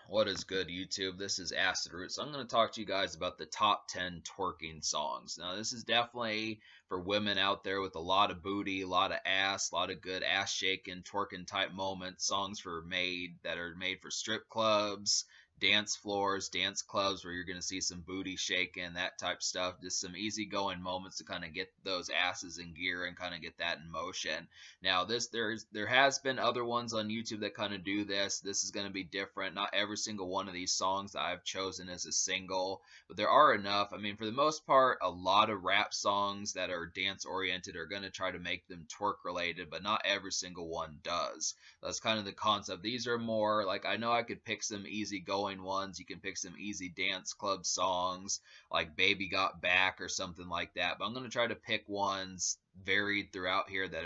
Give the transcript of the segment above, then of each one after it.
What is good, YouTube? This is Acid Roots. I'm going to talk to you guys about the top 10 twerking songs. Now, this is definitely for women out there with a lot of booty, a lot of ass, a lot of good ass shaking, twerking type moments. Songs that are made for strip clubs, dance floors, dance clubs where you're going to see some booty shaking, that type stuff. Just some easygoing moments to kind of get those asses in gear and kind of get that in motion. Now, there has been other ones on YouTube that kind of do this. This is going to be different. Not every single one of these songs that I've chosen is a single, but there are enough. I mean, for the most part, a lot of rap songs that are dance oriented are going to try to make them twerk related, but not every single one does. That's kind of the concept. These are more like, I know I could pick some easy going ones. You can pick some easy dance club songs like Baby Got Back or something like that, but I'm going to try to pick ones varied throughout here that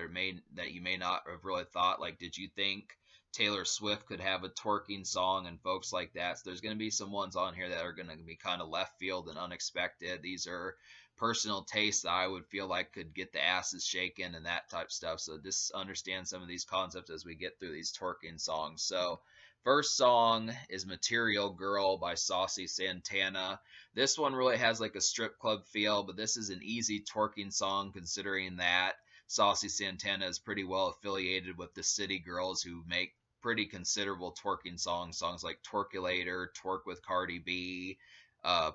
you may not have really thought. Like, did you think Taylor Swift could have a twerking song and folks like that? So there's going to be some ones on here that are going to be kind of left field and unexpected. These are personal tastes that I would feel like could get the asses shaken and that type stuff. So just understand some of these concepts as we get through these twerking songs. So first song is Material Girl by Saucy Santana. This one really has like a strip club feel, but this is an easy twerking song considering that Saucy Santana is pretty well affiliated with the City Girls who make pretty considerable twerking songs like Twerkulator, Twerk with Cardi B,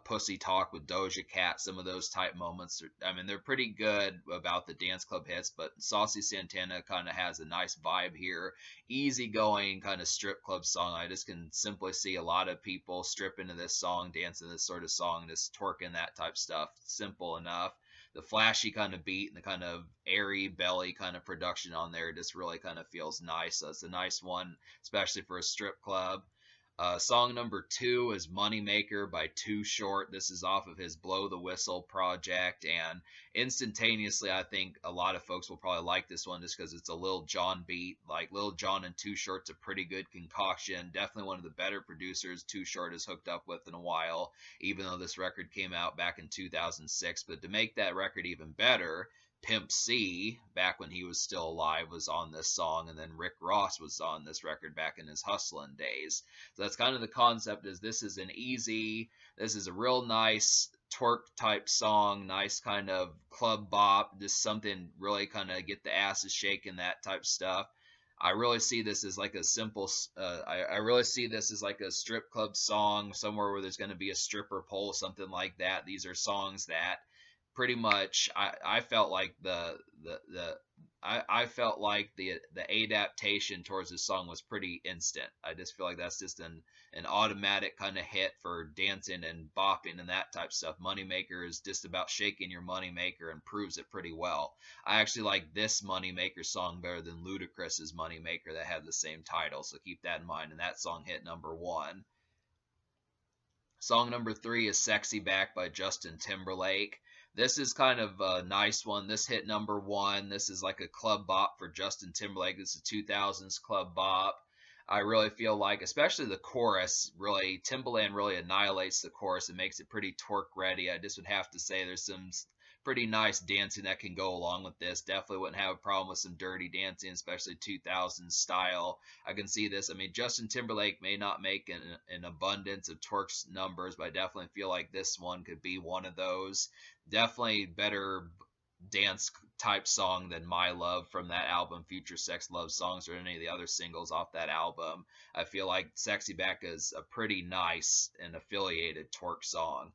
Pussy Talk with Doja Cat, some of those type moments. I mean, they're pretty good about the dance club hits, but Saucy Santana kind of has a nice vibe here. Easy going kind of strip club song. I just can simply see a lot of people strip into this song, dancing this sort of song, just twerking that type stuff. Simple enough. The flashy kind of beat and the kind of airy belly kind of production on there just really kind of feels nice. So it's a nice one, especially for a strip club. Song number 2 is Moneymaker by Too Short. This is off of his Blow the Whistle project, and instantaneously I think a lot of folks will probably like this one just because it's a Lil Jon beat. Like, Lil Jon and Too Short's a pretty good concoction. Definitely one of the better producers Too Short has hooked up with in a while, even though this record came out back in 2006. But to make that record even better, Pimp C, back when he was still alive, was on this song, and then Rick Ross was on this record back in his hustling days. So that's kind of the concept. This is a real nice twerk type song, nice kind of club bop, just something really kind of get the asses shaking, that type stuff. I really see this as like a simple. I really see this as like a strip club song somewhere where there's going to be a stripper pole, something like that. These are songs that pretty much I felt like I felt like the adaptation towards this song was pretty instant. I just feel like that's just an automatic kind of hit for dancing and bopping and that type stuff. Moneymaker is just about shaking your moneymaker and proves it pretty well. I actually like this Moneymaker song better than Ludacris's Moneymaker that had the same title, so keep that in mind. And that song hit number 1. Song number 3 is Sexy Back by Justin Timberlake. This is kind of a nice one. This hit number 1. This is like a club bop for Justin Timberlake. This is a 2000s club bop. I really feel like, especially the chorus, really, Timbaland really annihilates the chorus and makes it pretty twerk ready. I just would have to say there's some pretty nice dancing that can go along with this. Definitely wouldn't have a problem with some dirty dancing, especially 2000s style. I can see this. I mean, Justin Timberlake may not make an abundance of twerks numbers, but I definitely feel like this one could be one of those. Definitely better dance type song than My Love from that album, Future Sex Love Songs, or any of the other singles off that album. I feel like Sexy Back is a pretty nice and affiliated twerk song.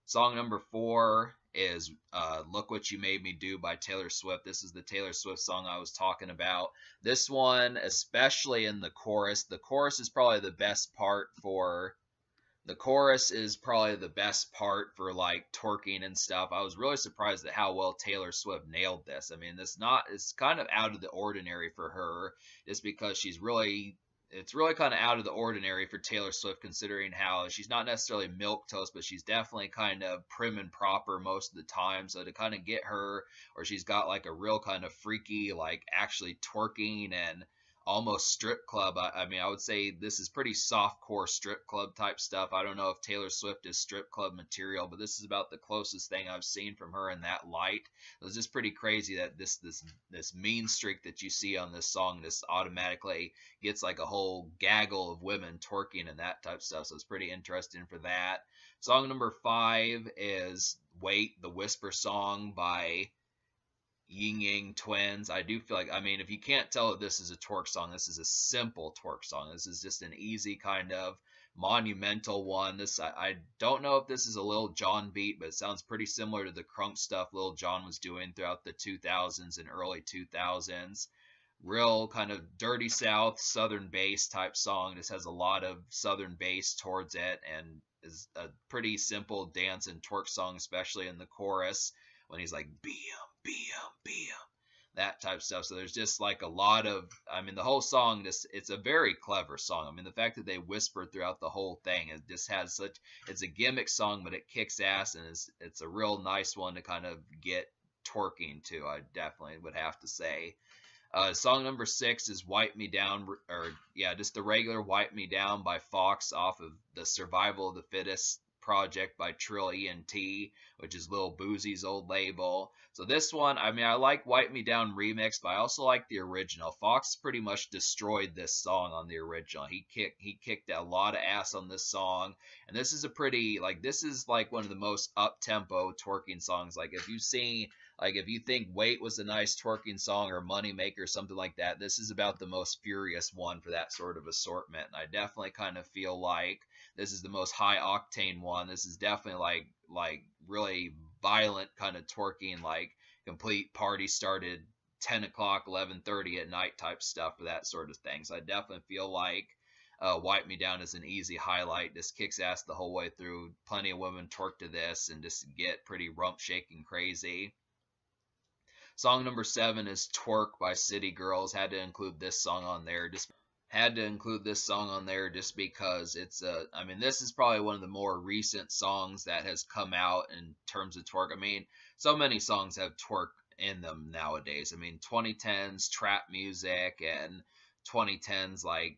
Song number 4 is Look What You Made Me Do by Taylor Swift. This is the Taylor Swift song I was talking about. This one, especially in the chorus is probably the best part for like twerking and stuff. I was really surprised at how well Taylor Swift nailed this. I mean, it's kind of out of the ordinary for her, just because it's really kind of out of the ordinary for Taylor Swift, considering how she's not necessarily milquetoast, but she's definitely kind of prim and proper most of the time. So to kind of get her, or she's got like a real kind of freaky, like actually twerking and almost strip club. I mean, I would say this is pretty soft core strip club type stuff. I don't know if Taylor Swift is strip club material, but this is about the closest thing I've seen from her in that light. It was just pretty crazy that this mean streak that you see on this song just automatically gets like a whole gaggle of women twerking and that type of stuff. So it's pretty interesting for that. Song number 5 is Wait, the Whisper Song by Ying Yang Twins. I do feel like, I mean, if you can't tell that this is a twerk song, this is a simple twerk song. This is just an easy kind of monumental one. I don't know if this is a Lil Jon beat, but it sounds pretty similar to the crunk stuff Lil Jon was doing throughout the 2000s and early 2000s. Real kind of dirty South, Southern bass type song. This has a lot of Southern bass towards it and is a pretty simple dance and twerk song, especially in the chorus when he's like, BM, that type of stuff. So there's just like a lot of, I mean, the whole song, just, it's a very clever song. I mean, the fact that they whisper throughout the whole thing, it just has such, it's a gimmick song, but it kicks ass, and it's a real nice one to kind of get twerking to, I definitely would have to say. Song number 6 is Wipe Me Down, or yeah, just the regular Wipe Me Down by Fox off of the Survival of the Fittest project by Trill ENT, which is Lil Boozy's old label. So this one, I mean, I like Wipe Me Down remix, but I also like the original. Fox pretty much destroyed this song on the original. He kicked a lot of ass on this song, and this is a pretty, like, this is like one of the most up-tempo twerking songs. Like, if you've seen, like, if you think Wait was a nice twerking song or Moneymaker or something like that, this is about the most furious one for that sort of assortment. And I definitely kind of feel like this is the most high octane one. This is definitely like really violent kind of twerking, like complete party started 10 o'clock, 11:30 at night type stuff for that sort of thing. So I definitely feel like Wipe Me Down is an easy highlight. Just kicks ass the whole way through. Plenty of women twerk to this and just get pretty rump shaking crazy. Song number 7 is Twerk by City Girls. Had to include this song on there. Just because it's I mean, this is probably one of the more recent songs that has come out in terms of twerk. I mean, so many songs have twerk in them nowadays. I mean, 2010s trap music and 2010s like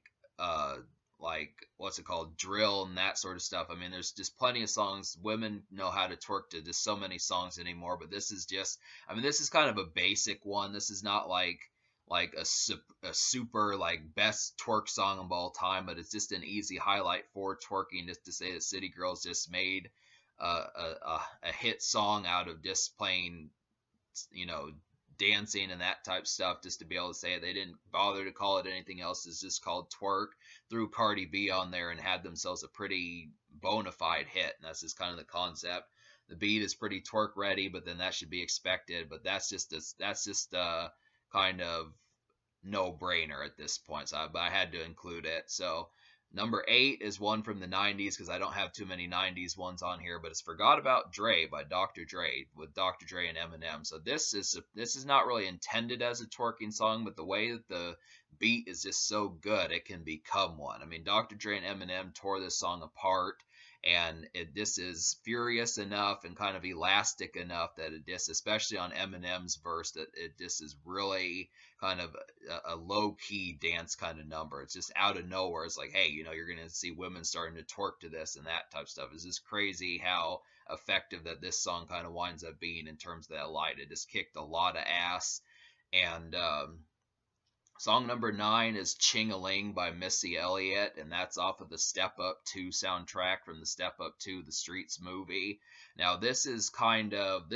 what's it called, drill and that sort of stuff. I mean, there's just plenty of songs. Women know how to twerk to just so many songs anymore, but this is just, I mean, this is kind of a basic one. This is not like a super like best twerk song of all time, but it's just an easy highlight for twerking, just to say that City Girls just made a hit song out of just playing, you know, dancing and that type stuff, just to be able to say it. They didn't bother to call it anything else. It's just called Twerk. Threw Cardi B on there and had themselves a pretty bona fide hit, and that's just kind of the concept. The beat is pretty twerk ready, but then that should be expected. But that's just a kind of no brainer at this point. So I had to include it. So number 8 is one from the 90s, because I don't have too many 90s ones on here, but it's Forgot About Dre by Dr. Dre, with Dr. Dre and Eminem. So this is not really intended as a twerking song, but the way that the beat is just so good, it can become one. I mean, Dr. Dre and Eminem tore this song apart, and this is furious enough and kind of elastic enough that it just, especially on Eminem's verse, that it just is really kind of a low-key dance kind of number. It's just out of nowhere. It's like, hey, you know, you're going to see women starting to twerk to this and that type of stuff. It's just crazy how effective that this song kind of winds up being in terms of that light. It just kicked a lot of ass. And song number 9 is Ching-a-Ling by Missy Elliott, and that's off of the Step Up 2 soundtrack from the Step Up 2 The Streets movie. Now, this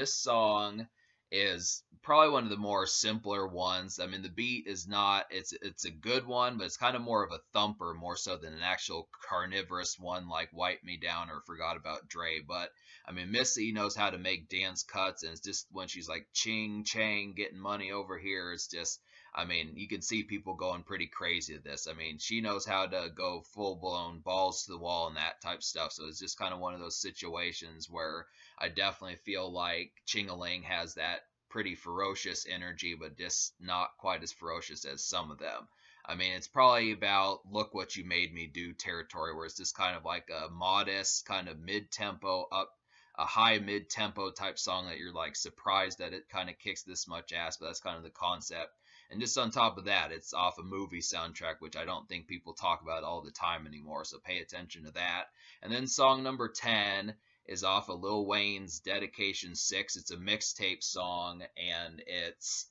song is probably one of the more simpler ones. I mean, the beat is not, it's a good one, but it's kind of more of a thumper more so than an actual carnivorous one like Wipe Me Down or Forgot About Dre. But I mean, Missy knows how to make dance cuts, and it's just when she's like ching chang getting money over here, it's just, I mean, you can see people going pretty crazy at this. I mean, she knows how to go full-blown balls to the wall and that type stuff. So it's just kind of one of those situations where I definitely feel like Ching-a-Ling has that pretty ferocious energy, but just not quite as ferocious as some of them. I mean, it's probably about look what you made me do territory, where it's just kind of like a modest kind of mid-tempo up, a high mid-tempo type song that you're like surprised that it kind of kicks this much ass, but that's kind of the concept. And just on top of that, it's off a movie soundtrack, which I don't think people talk about all the time anymore. So pay attention to that. And then song number 10 is off of Lil Wayne's Dedication 6. It's a mixtape song, and it's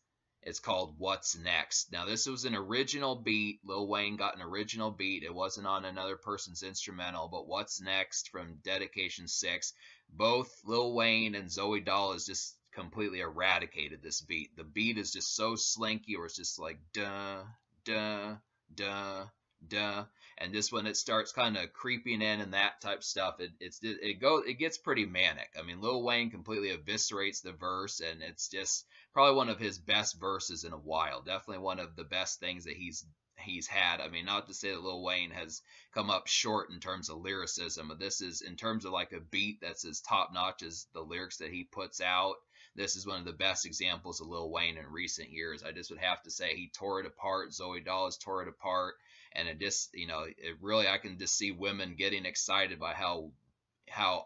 called What's Next. Now, this was an original beat. Lil Wayne got an original beat. It wasn't on another person's instrumental, but What's Next from Dedication 6. Both Lil Wayne and Zoe Dollars just completely eradicated this beat. The beat is just so slinky, or it's just like duh, duh, duh, duh. And just when it starts kind of creeping in and that type of stuff, it gets pretty manic. I mean, Lil Wayne completely eviscerates the verse, and it's just probably one of his best verses in a while. Definitely one of the best things that he's had. I mean, not to say that Lil Wayne has come up short in terms of lyricism, but this is in terms of like a beat that's as top notch as the lyrics that he puts out. This is one of the best examples of Lil Wayne in recent years. I just would have to say he tore it apart. Zoe Dollars tore it apart, and it just, it really, I can just see women getting excited by how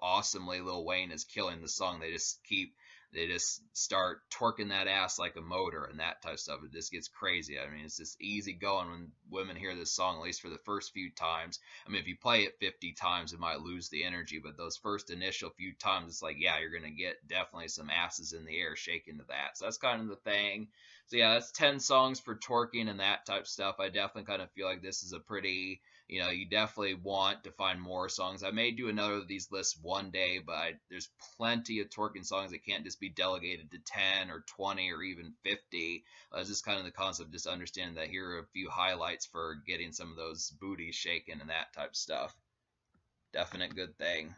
awesomely Lil Wayne is killing the song. They just start twerking that ass like a motor and that type of stuff. It just gets crazy. I mean, it's just easy going when women hear this song, at least for the first few times. I mean, if you play it 50 times, it might lose the energy, but those first initial few times, it's like, yeah, you're going to get definitely some asses in the air shaking to that. So that's kind of the thing. So yeah, that's 10 songs for twerking and that type of stuff. I definitely kind of feel like this is a pretty, you definitely want to find more songs. I may do another of these lists one day, but there's plenty of twerking songs that can't just be delegated to 10 or 20 or even 50. It's just kind of the concept, just understanding that here are a few highlights for getting some of those booties shaken and that type of stuff. Definite good thing.